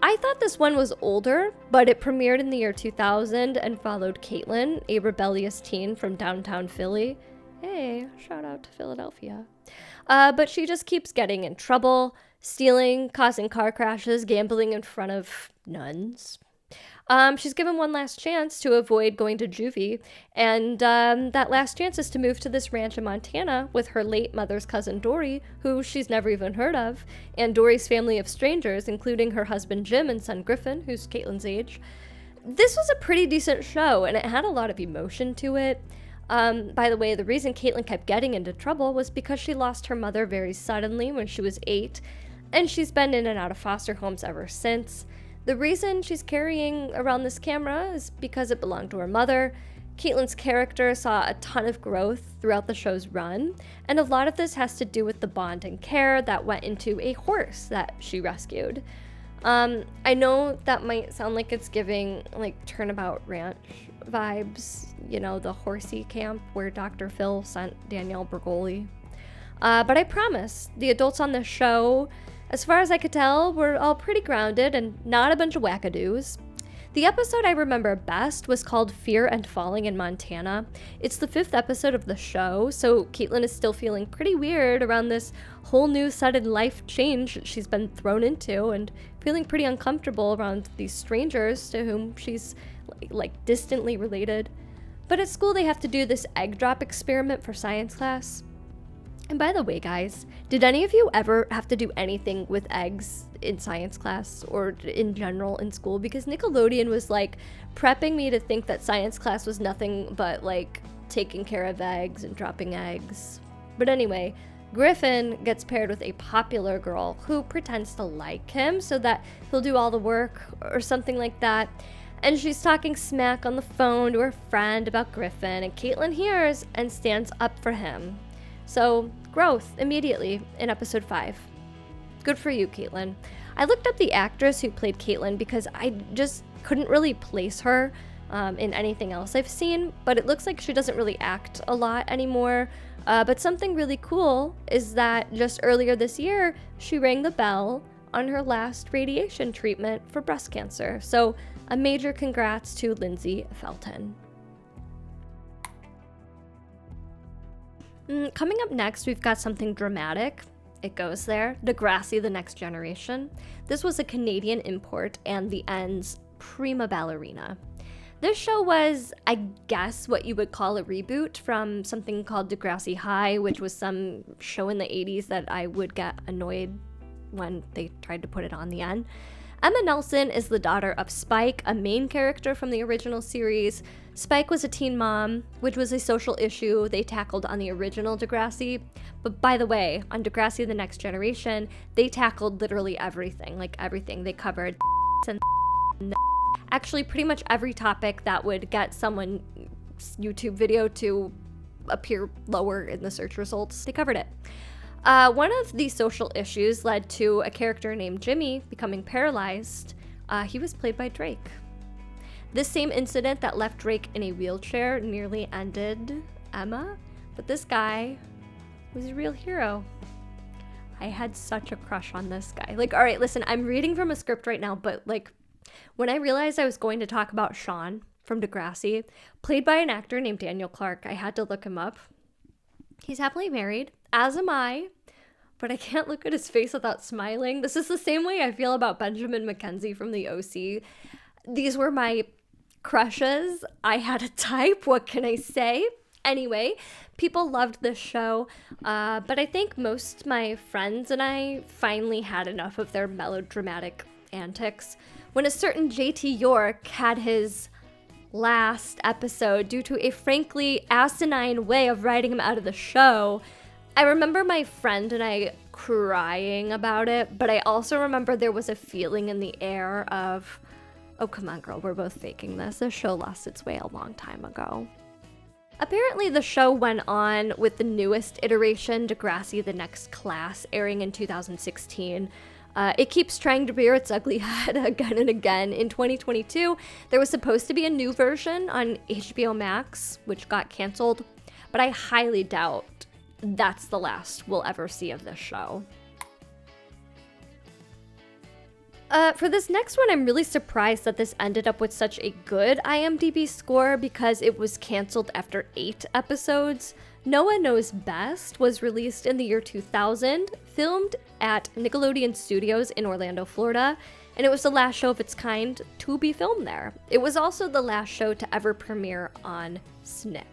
C: I thought this one was older, but it premiered in the year 2000 and followed Caitlin, a rebellious teen from downtown Philly. Hey, shout out to Philadelphia. But she just keeps getting in trouble, stealing, causing car crashes, gambling in front of nuns. She's given one last chance to avoid going to juvie, and that last chance is to move to this ranch in Montana with her late mother's cousin Dory, who she's never even heard of, and Dory's family of strangers, including her husband Jim and son Griffin, who's Caitlin's age. This was a pretty decent show, and it had a lot of emotion to it. By the way, the reason Caitlin kept getting into trouble was because she lost her mother very suddenly when she was 8, and she's been in and out of foster homes ever since. The reason she's carrying around this camera is because it belonged to her mother. Caitlin's character saw a ton of growth throughout the show's run, and a lot of this has to do with the bond and care that went into a horse that she rescued. I know that might sound like it's giving like Turnabout Ranch vibes, you know, the horsey camp where Dr. Phil sent Danielle Bergoli. But I promise, the adults on this show, as far as I could tell, were all pretty grounded and not a bunch of wackadoos. The episode I remember best was called Fear and Falling in Montana. It's the 5th episode of the show, so Caitlin is still feeling pretty weird around this whole new sudden life change she's been thrown into, and feeling pretty uncomfortable around these strangers to whom she's like distantly related. But at school they have to do this egg drop experiment for science class. And by the way, guys, did any of you ever have to do anything with eggs in science class or in general in school? Because Nickelodeon was like prepping me to think that science class was nothing but like taking care of eggs and dropping eggs. But anyway, Griffin gets paired with a popular girl who pretends to like him so that he'll do all the work or something like that. And she's talking smack on the phone to her friend about Griffin, and Caitlin hears and stands up for him. So, growth immediately in episode 5. Good for you, Caitlin. I looked up the actress who played Caitlin because I just couldn't really place her in anything else I've seen, but it looks like she doesn't really act a lot anymore. But something really cool is that just earlier this year, she rang the bell
A: on her last radiation treatment for breast cancer. So a major congrats to Lindsay Felton. Coming up next, we've got something dramatic. It goes there. Degrassi, The Next Generation. This was a Canadian import and the end's prima ballerina. This show was, I guess, what you would call a reboot from something called Degrassi High, which was some show in the 80s that I would get annoyed when they tried to put it on the end. Emma Nelson is the daughter of Spike, a main character from the original series. Spike was a teen mom, which was a social issue they tackled on the original Degrassi. But by the way, on Degrassi The Next Generation, they tackled literally everything, like everything. They covered and actually pretty much every topic that would get someone's YouTube video to appear lower in the search results. They covered it. One of the social issues led to a character named Jimmy becoming paralyzed. He was played by Drake. This same incident that left Drake in a wheelchair nearly ended Emma, but this guy was a real hero. I had such a crush on this guy. Like, all right, listen, I'm reading from a script right now, but like, when I realized I was going to talk about Sean from Degrassi, played by an actor named Daniel Clark, I had to look him up. He's happily married, as am I, but I can't look at his face without smiling. This is the same way I feel about Benjamin McKenzie from the OC. These were my crushes. I had a type, what can I say? Anyway, people loved this show, but I think most my friends and I finally had enough of their melodramatic antics. When a certain JT York had his last episode due to a frankly asinine way of writing him out of the show, I remember my friend and I crying about it, but I also remember there was a feeling in the air of, oh, come on, girl, we're both faking this. This show lost its way a long time ago. Apparently, the show went on with the newest iteration, Degrassi The Next Class, airing in 2016. It keeps trying to rear its ugly head again and again. In 2022, there was supposed to be a new version on HBO Max, which got canceled, but I highly doubt that's the last we'll ever see of this show. For this next one, I'm really surprised that this ended up with such a good iMDb score because it was canceled after 8 episodes. Noah Knows Best was released in the year 2000, filmed at Nickelodeon Studios in Orlando, Florida, and it was the last show of its kind to be filmed there. It was also the last show to ever premiere on SNICK.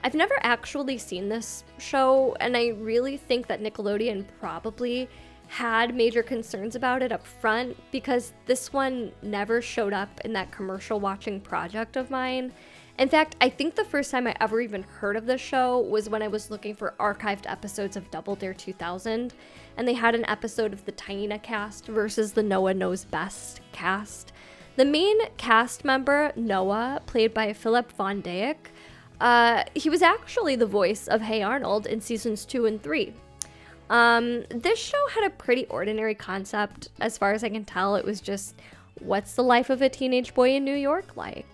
A: I've never actually seen this show, and I really think that Nickelodeon probably had major concerns about it up front because this one never showed up in that commercial watching project of mine. In fact, I think the first time I ever even heard of this show was when I was looking for archived episodes of Double Dare 2000, and they had an episode of the Taina cast versus the Noah Knows Best cast. The main cast member, Noah, played by Philip Von Dijk, he was actually the voice of Hey Arnold in seasons 2 and 3. This show had a pretty ordinary concept. As far as I can tell, it was just, what's the life of a teenage boy in New York like?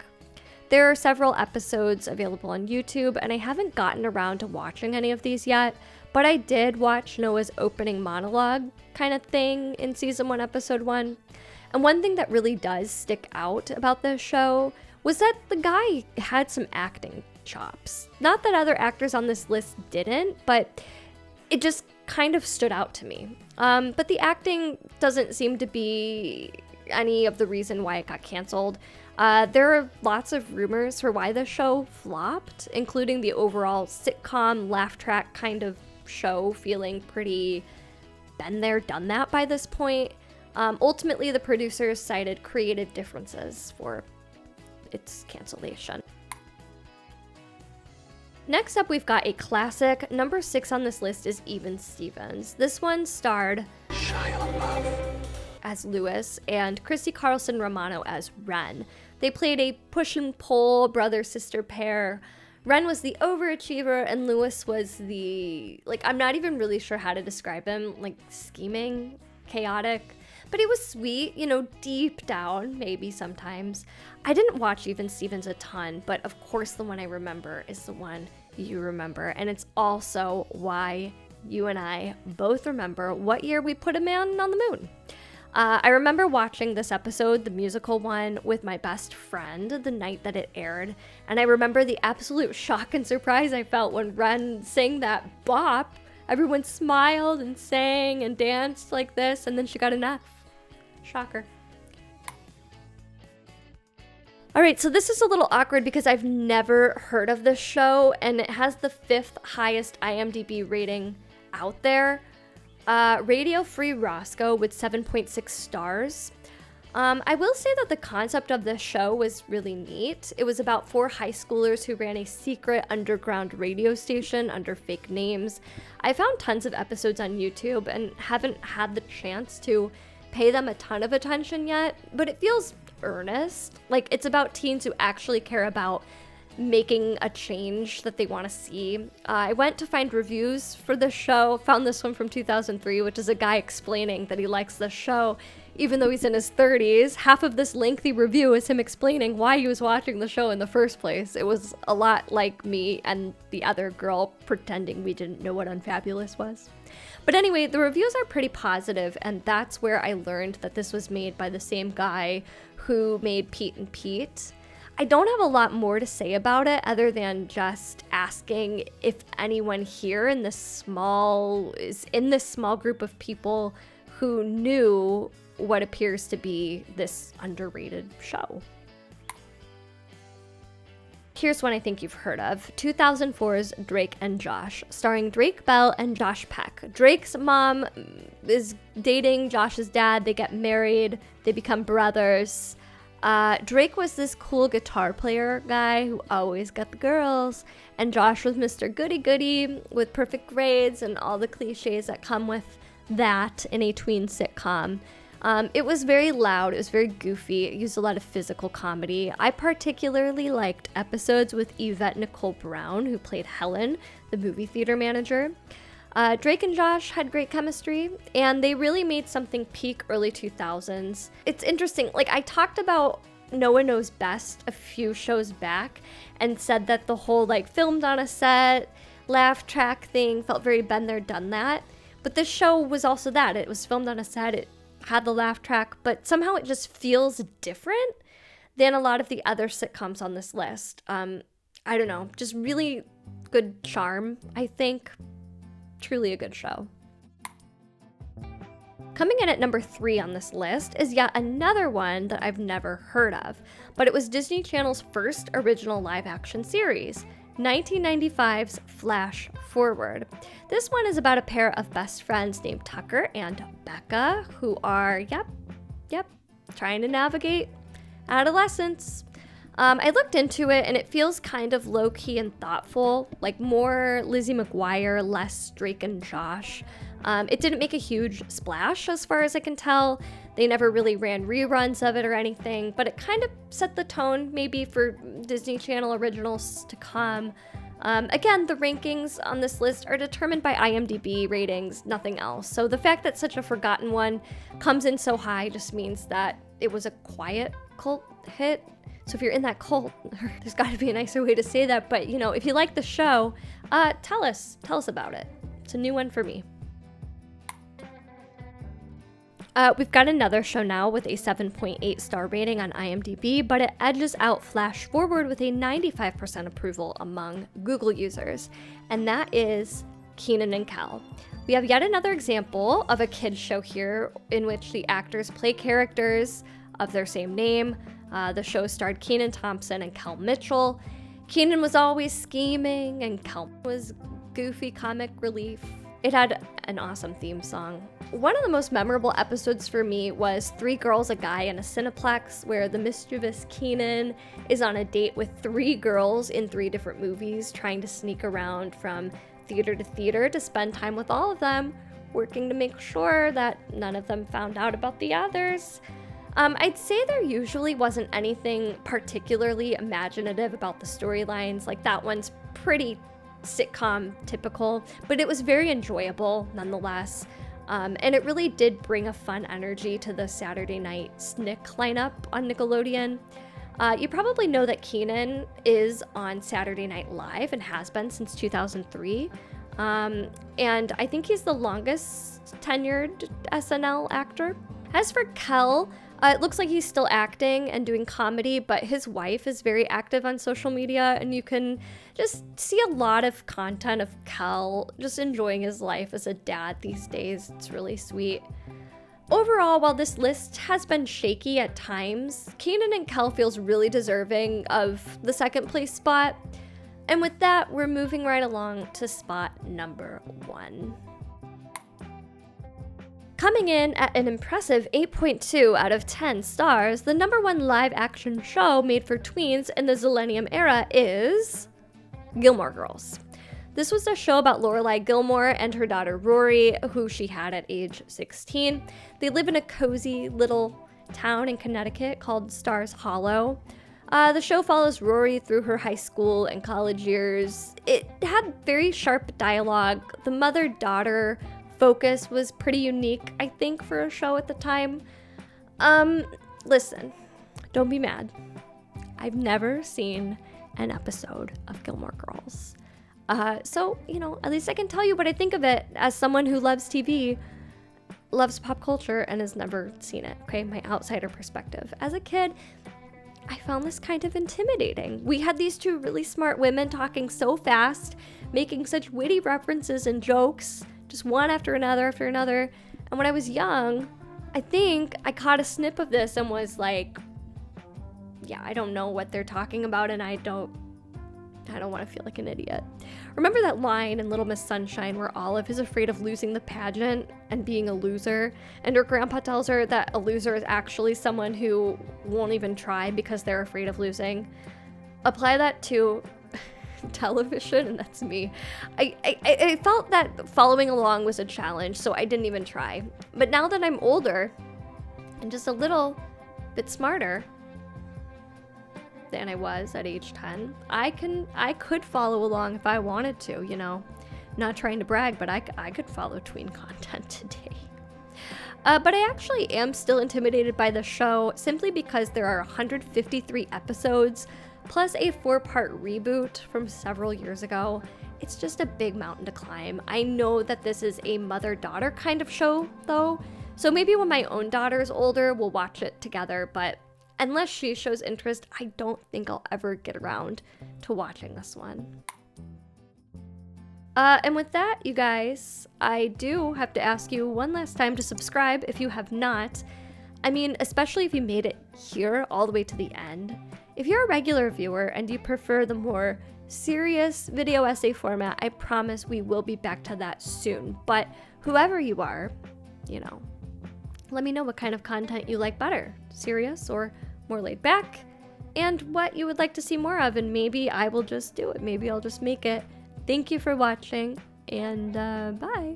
A: There are several episodes available on YouTube, and I haven't gotten around to watching any of these yet, but I did watch Noah's opening monologue kind of thing in season 1, episode 1. And one thing that really does stick out about this show was that the guy had some acting chops. Not that other actors on this list didn't, but it just kind of stood out to me. But the acting doesn't seem to be any of the reason why it got canceled. There are lots of rumors for why the show flopped, including the overall sitcom, laugh track kind of show feeling pretty been there, done that by this point. Ultimately, the producers cited creative differences for its cancellation. Next up, we've got a classic. Number 6 on this list is Even Stevens. This one starred as Lewis and Christy Carlson Romano as Ren. They played a push and pull brother-sister pair. Ren was the overachiever and Lewis was the, I'm not even really sure how to describe him, scheming, chaotic. But he was sweet, deep down, maybe sometimes. I didn't watch Even Stevens a ton, but of course the one I remember is the one you remember. And it's also why you and I both remember what year we put a man on the moon. I remember watching this episode, the musical one, with my best friend the night that it aired, and I remember the absolute shock and surprise I felt when Ren sang that bop. Everyone smiled and sang and danced like this, and then she got an F. Shocker. Alright, so this is a little awkward because I've never heard of this show, and it has the 5th highest IMDb rating out there. Radio Free Roscoe with 7.6 stars. I will say that the concept of this show was really neat. It was about 4 high schoolers who ran a secret underground radio station under fake names. I found tons of episodes on YouTube and haven't had the chance to pay them a ton of attention yet, but it feels earnest. Like, it's about teens who actually care about making a change that they want to see. I went to find reviews for the show, found this one from 2003, which is a guy explaining that he likes the show even though he's in his 30s. Half of this lengthy review is him explaining why he was watching the show in the first place. It was a lot like me and the other girl pretending we didn't know what Unfabulous was. But anyway, the reviews are pretty positive, and that's where I learned that this was made by the same guy who made Pete and Pete. I don't have a lot more to say about it other than just asking if anyone here is in this small group of people who knew what appears to be this underrated show. Here's one I think you've heard of, 2004's Drake and Josh, starring Drake Bell and Josh Peck. Drake's mom is dating Josh's dad, they get married, they become brothers. Drake was this cool guitar player guy who always got the girls, and Josh was Mr. Goody-Goody with perfect grades and all the cliches that come with that in a tween sitcom. It was very loud, it was very goofy, it used a lot of physical comedy. I particularly liked episodes with Yvette Nicole Brown, who played Helen, the movie theater manager. Drake and Josh had great chemistry, and they really made something peak early 2000s. It's interesting, like I talked about No One Knows Best a few shows back and said that the whole like filmed on a set, laugh track thing felt very been there, done that. But this show was also that. It was filmed on a set, it had the laugh track, but somehow it just feels different than a lot of the other sitcoms on this list. I don't know, just really good charm, I think. Truly a good show. Coming in at number 3 on this list is yet another one that I've never heard of, but it was Disney Channel's first original live-action series, 1995's Flash Forward. This one is about a pair of best friends named Tucker and Becca who are, trying to navigate adolescence. I looked into it and it feels kind of low-key and thoughtful, like more Lizzie McGuire, less Drake and Josh. It didn't make a huge splash as far as I can tell. They never really ran reruns of it or anything, but it kind of set the tone maybe for Disney Channel originals to come. Again, the rankings on this list are determined by IMDb ratings, nothing else. So the fact that such a forgotten one comes in so high just means that it was a quiet cult hit. So if you're in that cult, there's got to be a nicer way to say that. But, you know, if you like the show, tell us about it. It's a new one for me. We've got another show now with a 7.8 star rating on IMDb, but it edges out Flash Forward with a 95% approval among Google users, and that is Kenan and Kel. We have yet another example of a kids show here in which the actors play characters of their same name. The show starred Kenan Thompson and Kel Mitchell. Kenan was always scheming and Kel was goofy comic relief. It had an awesome theme song. One of the most memorable episodes for me was 3 Girls, a Guy, and a Cineplex, where the mischievous Kenan is on a date with 3 girls in 3 different movies, trying to sneak around from theater to theater to spend time with all of them, working to make sure that none of them found out about the others. I'd say there usually wasn't anything particularly imaginative about the storylines, like that one's pretty sitcom typical, but it was very enjoyable nonetheless. And it really did bring a fun energy to the Saturday night Snick lineup on Nickelodeon. You probably know that Kenan is on Saturday Night Live and has been since 2003. And I think he's the longest tenured SNL actor. As for Kel, it looks like he's still acting and doing comedy, but his wife is very active on social media, and you can just see a lot of content of Kel just enjoying his life as a dad these days. It's really sweet. Overall, while this list has been shaky at times, Kenan and Kel feels really deserving of the second place spot. And with that, we're moving right along to spot number 1. Coming in at an impressive 8.2 out of 10 stars, the number 1 live-action show made for tweens in the Zillennium era is Gilmore Girls. This was a show about Lorelai Gilmore and her daughter Rory, who she had at age 16. They live in a cozy little town in Connecticut called Stars Hollow. The show follows Rory through her high school and college years. It had very sharp dialogue. The mother-daughter focus was pretty unique, I think, for a show at the time. Listen, don't be mad. I've never seen an episode of Gilmore Girls. So, at least I can tell you what I think of it as someone who loves TV, loves pop culture, and has never seen it, okay? My outsider perspective. As a kid, I found this kind of intimidating. We had these two really smart women talking so fast, making such witty references and jokes, just one after another. And when I was young, I think I caught a snip of this and was like, yeah, I don't know what they're talking about, and I don't want to feel like an idiot. Remember that line in Little Miss Sunshine where Olive is afraid of losing the pageant and being a loser, and her grandpa tells her that a loser is actually someone who won't even try because they're afraid of losing? Apply that to television, and that's me. I felt that following along was a challenge, so I didn't even try. But now that I'm older and just a little bit smarter than I was at age 10, I could follow along if I wanted to, not trying to brag, but I could follow tween content today. But I actually am still intimidated by the show simply because there are 153 episodes plus a 4-part reboot from several years ago. It's just a big mountain to climb. I know that this is a mother-daughter kind of show though, so maybe when my own daughter is older, we'll watch it together, but unless she shows interest, I don't think I'll ever get around to watching this one. And with that, you guys, I do have to ask you one last time to subscribe if you have not. I mean, especially if you made it here all the way to the end. If you're a regular viewer and you prefer the more serious video essay format, I promise we will be back to that soon. But whoever you are, let me know what kind of content you like better, serious or more laid back, and what you would like to see more of, and maybe I will just do it. Maybe I'll just make it. Thank you for watching, and bye.